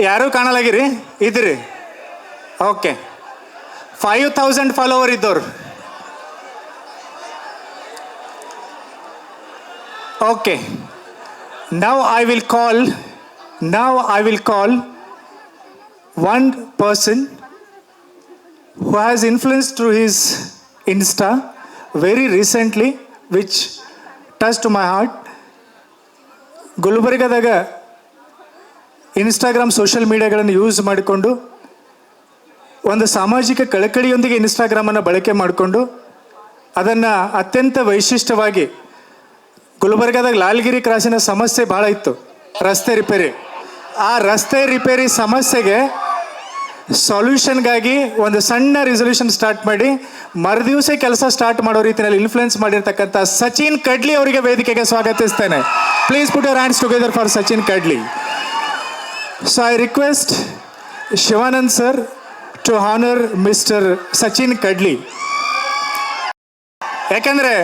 ಯಾರೂ ಕಾಣಲಾಗಿರಿ ಇದ್ರಿ? Okay, 5000 follower ಇದ್ದವ್ರು. Okay, now I will call one person who has influenced through his Insta very recently, which touched my heart. ಗುಲ್ಬರ್ಗದಾಗ Instagram social ಮೀಡಿಯಾಗಳನ್ನು use ಮಾಡಿಕೊಂಡು ಒಂದು ಸಾಮಾಜಿಕ ಕಳಕಳಿಯೊಂದಿಗೆ ಇನ್ಸ್ಟಾಗ್ರಾಮನ್ನು ಬಳಕೆ ಮಾಡಿಕೊಂಡು ಅದನ್ನು ಅತ್ಯಂತ ವೈಶಿಷ್ಟ್ಯವಾಗಿ ಗುಲ್ಬರ್ಗದಾಗ ಲಾಲ್ಗಿರಿ ಕ್ರಾಸಿನ ಸಮಸ್ಯೆ ಭಾಳ ಇತ್ತು, ರಸ್ತೆ ರಿಪೇರಿ. ಆ ರಸ್ತೆ ರಿಪೇರಿ ಸಮಸ್ಯೆಗೆ ಸೊಲ್ಯೂಷನ್ಗಾಗಿ ಒಂದು ಸಣ್ಣ ರೆಸೊಲ್ಯೂಷನ್ ಸ್ಟಾರ್ಟ್ ಮಾಡಿ ಮರುದಿವಸ ಕೆಲಸ ಸ್ಟಾರ್ಟ್ ಮಾಡೋ ರೀತಿಯಲ್ಲಿ ಇನ್ಫ್ಲುಯೆನ್ಸ್ ಮಾಡಿರ್ತಕ್ಕಂಥ ಸಚಿನ್ ಕಡ್ಲಿ ಅವರಿಗೆ ವೇದಿಕೆಗೆ ಸ್ವಾಗತಿಸ್ತೇನೆ. Please put your hands together for Sachin Kadli. So I request Shivanand sir to honour mister Sachin Kadli. ಯಾಕಂದರೆ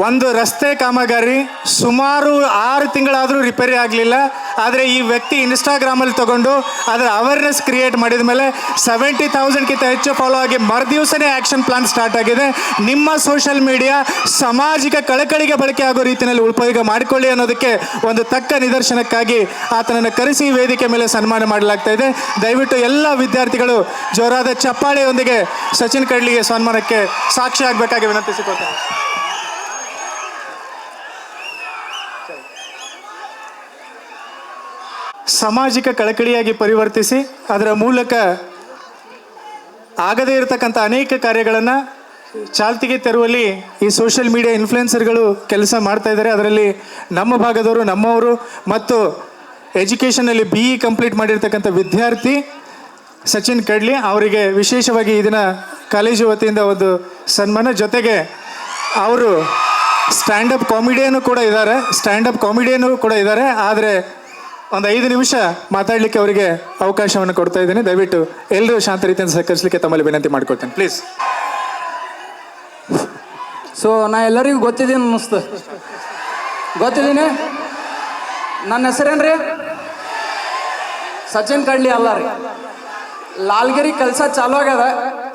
ಒಂದು ರಸ್ತೆ ಕಾಮಗಾರಿ ಸುಮಾರು 6 ತಿಂಗಳಾದರೂ ರಿಪೇರಿ ಆಗಲಿಲ್ಲ. ಆದರೆ ಈ ವ್ಯಕ್ತಿ ಇನ್ಸ್ಟಾಗ್ರಾಮಲ್ಲಿ ತಗೊಂಡು ಅದರ ಅವೇರ್ನೆಸ್ ಕ್ರಿಯೇಟ್ ಮಾಡಿದ ಮೇಲೆ 70,000ಕ್ಕಿಂತ ಹೆಚ್ಚು ಫಾಲೋ ಆಗಿ ಮರುದಿವಸನೇ ಆ್ಯಕ್ಷನ್ ಪ್ಲಾನ್ ಸ್ಟಾರ್ಟ್ ಆಗಿದೆ. ನಿಮ್ಮ ಸೋಷಿಯಲ್ ಮೀಡಿಯಾ ಸಾಮಾಜಿಕ ಕಳಕಳಿಗೆ ಬಳಕೆ ಆಗೋ ರೀತಿಯಲ್ಲಿ ಉಪಯೋಗ ಮಾಡಿಕೊಳ್ಳಿ ಅನ್ನೋದಕ್ಕೆ ಒಂದು ತಕ್ಕ ನಿದರ್ಶನಕ್ಕಾಗಿ ಆತನನ್ನು ಕರೆಸಿ ವೇದಿಕೆ ಮೇಲೆ ಸನ್ಮಾನ ಮಾಡಲಾಗ್ತಾ ಇದೆ. ದಯವಿಟ್ಟು ಎಲ್ಲ ವಿದ್ಯಾರ್ಥಿಗಳು ಜೋರಾದ ಚಪ್ಪಾಳೆಯೊಂದಿಗೆ ಸಚಿನ್ ಕಡ್ಲಿಗೆ ಸನ್ಮಾನಕ್ಕೆ ಸಾಕ್ಷಿ ಆಗಬೇಕಾಗಿ ವಿನಂತಿಸಿಕೊಳ್ತಾರೆ. ಸಾಮಾಜಿಕ ಕಳಕಳಿಯಾಗಿ ಪರಿವರ್ತಿಸಿ ಅದರ ಮೂಲಕ ಆಗದೇ ಇರತಕ್ಕಂಥ ಅನೇಕ ಕಾರ್ಯಗಳನ್ನು ಚಾಲ್ತಿಗೆ ತರುವಲ್ಲಿ ಈ ಸೋಷಿಯಲ್ ಮೀಡಿಯಾ ಇನ್ಫ್ಲುಯೆನ್ಸರ್ಗಳು ಕೆಲಸ ಮಾಡ್ತಾ ಇದ್ದಾರೆ. ಅದರಲ್ಲಿ ನಮ್ಮ ಭಾಗದವರು, ನಮ್ಮವರು ಮತ್ತು ಎಜುಕೇಷನಲ್ಲಿ BE ಕಂಪ್ಲೀಟ್ ಮಾಡಿರ್ತಕ್ಕಂಥ ವಿದ್ಯಾರ್ಥಿ ಸಚಿನ್ ಕಡ್ಲಿ ಅವರಿಗೆ ವಿಶೇಷವಾಗಿ ಈ ದಿನ ಕಾಲೇಜು ವತಿಯಿಂದ ಒಂದು ಸನ್ಮಾನ. ಜೊತೆಗೆ ಅವರು ಸ್ಟ್ಯಾಂಡಪ್ ಕಾಮಿಡಿಯನು ಕೂಡ ಇದ್ದಾರೆ. ಆದರೆ ಒಂದು 5 ನಿಮಿಷ ಮಾತಾಡಲಿಕ್ಕೆ ಅವರಿಗೆ ಅವಕಾಶವನ್ನು ಕೊಡ್ತಾ ಇದ್ದೇನೆ. ದಯವಿಟ್ಟು ಎಲ್ಲರೂ ಶಾಂತ ರೀತಿಯಿಂದ ಸಹಕರಿಸಲಿಕ್ಕೆ ತಮ್ಮಲ್ಲಿ ವಿನಂತಿ ಮಾಡಿಕೊಡ್ತೇನೆ, ಪ್ಲೀಸ್. ಸೊ ನಾ ಎಲ್ಲರಿಗೂ ಗೊತ್ತಿದ್ದೀನಿ. ನನ್ನ ಹೆಸರೇನ್ರಿ? ಸಚಿನ್ ಕಡ್ಲಿ ಅಲ್ಲ ರೀ, ಲಾಲ್ಗಿರಿ ಕೆಲಸ ಚಾಲು ಆಗ್ಯದ.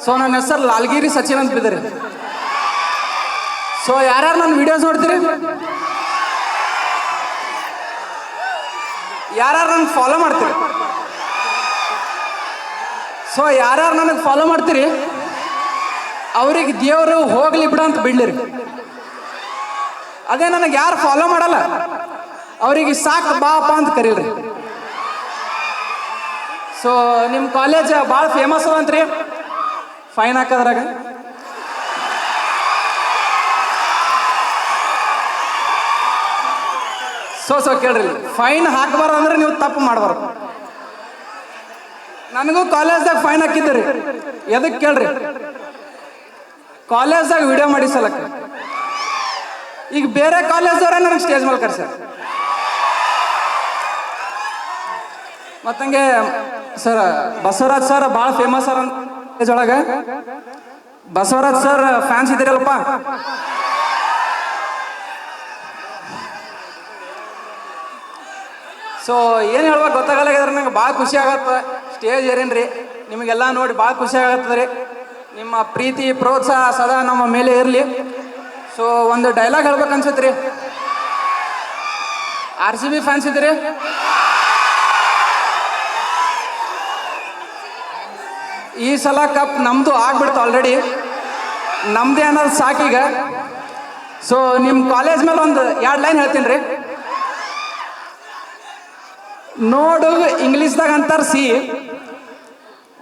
ಸೊ ನನ್ನ ಹೆಸರು ಲಾಲ್ಗಿರಿ ಸಚಿನ್ ಅಂತ ಬಿದ್ದರಿ. ಸೊ ಯಾರ್ಯಾರು ನನ್ನ ವಿಡಿಯೋಸ್ ನೋಡ್ತೀರಿ? ಯಾರ್ಯಾರು ನನಗೆ ಫಾಲೋ ಮಾಡ್ತೀರಿ? ಸೊ ಯಾರ್ಯಾರು ನನಗೆ ಫಾಲೋ ಮಾಡ್ತೀರಿ ಅವ್ರಿಗೆ ದೇವರು ಹೋಗ್ಲಿ ಬಿಡ ಅಂತ ಬಿಡ್ಲಿರಿ. ಅದೇ ನನಗೆ ಯಾರು ಫಾಲೋ ಮಾಡಲ್ಲ ಅವರಿಗೆ ಸಾಕು ಬಾಪ ಅಂತ ಕರೀಲ್ರಿ. ಸೊ ನಿಮ್ಮ ಕಾಲೇಜ್ ಭಾಳ ಫೇಮಸ್ ಅದಂತ್ರಿ, ಫೈನ್ ಹಾಕೋದ್ರಾಗ. ಸೊ ಕೇಳ್ರಿ, ಫೈನ್ ಹಾಕಬಾರ್ದು ಅಂದ್ರೆ ನೀವು ತಪ್ಪು ಮಾಡಬಾರ್ದು. ನನಗೂ ಕಾಲೇಜ್ದಾಗ ಫೈನ್ ಹಾಕಿದ್ದೀರಿ. ಎದಕ್ಕೆ ಕೇಳ್ರಿ? ಕಾಲೇಜ್ದಾಗ ವಿಡಿಯೋ ಮಾಡಿ ಸಲಕ್ಕೆ. ಈಗ ಬೇರೆ ಕಾಲೇಜ್ದವ್ರೆ ನನಗೆ ಸ್ಟೇಜ್ ಮೇಲೆ ಕರ್ಸ್ಯಾರ. ಮತ್ತಂಗೆ ಸರ್ ಬಸವರಾಜ್ ಸರ್ ಭಾಳ ಫೇಮಸ್ ಸರ್ ಕಾಲೇಜ್ ಒಳಗೆ. ಬಸವರಾಜ್ ಸರ್ ಫ್ಯಾನ್ಸ್ ಇದ್ದೀರಲ್ಪ. ಸೊ ಏನು ಹೇಳ್ಬೇಕು ಗೊತ್ತಾಗಲ್ಲ. ನಂಗೆ ಭಾಳ ಖುಷಿ ಆಗತ್ತೆ. ಸ್ಟೇಜ್ ಏರೇನ್ರಿ ನಿಮಗೆಲ್ಲ ನೋಡಿ ಭಾಳ ಖುಷಿ ಆಗತ್ತದ ರೀ. ನಿಮ್ಮ ಪ್ರೀತಿ ಪ್ರೋತ್ಸಾಹ ಸದಾ ನಮ್ಮ ಮೇಲೆ ಇರಲಿ. ಸೊ ಒಂದು ಡೈಲಾಗ್ ಹೇಳ್ಬೇಕು ಅನ್ಸುತ್ತೆ ರೀ. RCB ಫ್ಯಾನ್ಸ್ ಇದ್ದೀರಿ? ಈ ಸಲ ಕಪ್ ನಮ್ಮದು ಆಗ್ಬಿಡ್ತು ಆಲ್ರೆಡಿ. ನಮ್ಮದೇ ಅನ್ನೋದು ಸಾಕೀಗ. ಸೊ ನಿಮ್ಮ ಕಾಲೇಜ್ ಮೇಲೆ ಒಂದು 2 ಲೈನ್ ಹೇಳ್ತೀನಿ ರೀ. ನೋಡು ಇಂಗ್ಲೀಷ್ದಾಗ ಅಂತಾರ ಸಿ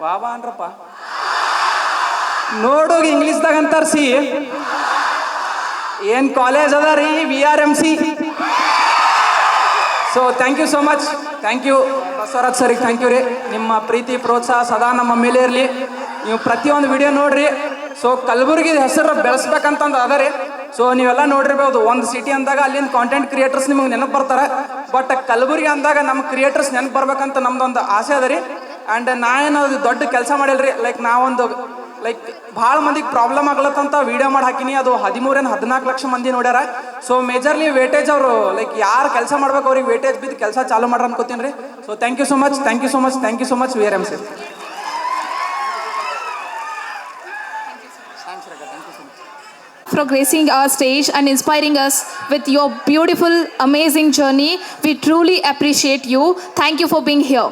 ವಾಬಾ ಅನ್ರಪ್ಪ. ನೋಡು ಇಂಗ್ಲೀಷ್ದಾಗ ಅಂತಾರ ಸಿ. ಏನು ಕಾಲೇಜ್ ಅದ ರೀ VRMC. So thank you so much. Thank you Basavaraj ಸರಿಗೆ, ಥ್ಯಾಂಕ್ ಯು ರೀ. ನಿಮ್ಮ ಪ್ರೀತಿ ಪ್ರೋತ್ಸಾಹ ಸದಾ ನಮ್ಮ ಮೇಲೆ ಇರಲಿ. ನೀವು ಪ್ರತಿಯೊಂದು ವಿಡಿಯೋ ನೋಡ್ರಿ. ಸೊ ಕಲಬುರಗಿ ಹೆಸರು ಬೆಳೆಸ್ಬೇಕಂತಂದು ಅದ ರೀ. ಸೊ ನೀವೆಲ್ಲ ನೋಡಿರ್ಬೋದು, ಒಂದು ಸಿಟಿ ಅಂದಾಗ ಅಲ್ಲಿಂದ ಕಾಂಟೆಂಟ್ ಕ್ರಿಯೇಟರ್ಸ್ ನಿಮಗೆ ನೆನಪು ಬರ್ತಾರೆ. ಬಟ್ ಕಲಬುರಗಿ ಅಂದಾಗ ನಮ್ಮ ಕ್ರಿಯೇಟರ್ಸ್ ನೆನಪು ಬರ್ಬೇಕಂತ ನಮ್ದೊಂದು ಆಸೆ ಅದ ರೀ. ಆ್ಯಂಡ್ ನಾ ಏನೋ ದೊಡ್ಡ ಕೆಲಸ ಮಾಡಿಲ್ರಿ. ಲೈಕ್ ನಾವೊಂದು ಭಾಳ ಮಂದಿಗೆ ಪ್ರಾಬ್ಲಮ್ ಆಗ್ಲತ್ತಂತ ವಿಡಿಯೋ ಮಾಡಿ ಹಾಕಿನಿ. ಅದು 13-14 ಲಕ್ಷ ಮಂದಿ ನೋಡ್ಯಾರ. ಸೊ ಮೇಜರ್ಲಿ ವೇಟೇಜ್ ಅವರು ಲೈಕ್ ಯಾರು ಕೆಲಸ ಮಾಡ್ಬೇಕು ಅವ್ರಿಗೆ ವೇಟೇಜ್ ಬಿದ್ದು ಕೆಲಸ ಚಾಲು ಮಾಡ್ರ ಅನ್ಕೋತೀನಿ ರೀ. So thank you so much, thank you so much, thank you so much VRM sir. For gracing our stage and inspiring us with your beautiful, amazing journey. We truly appreciate you. Thank you for being here.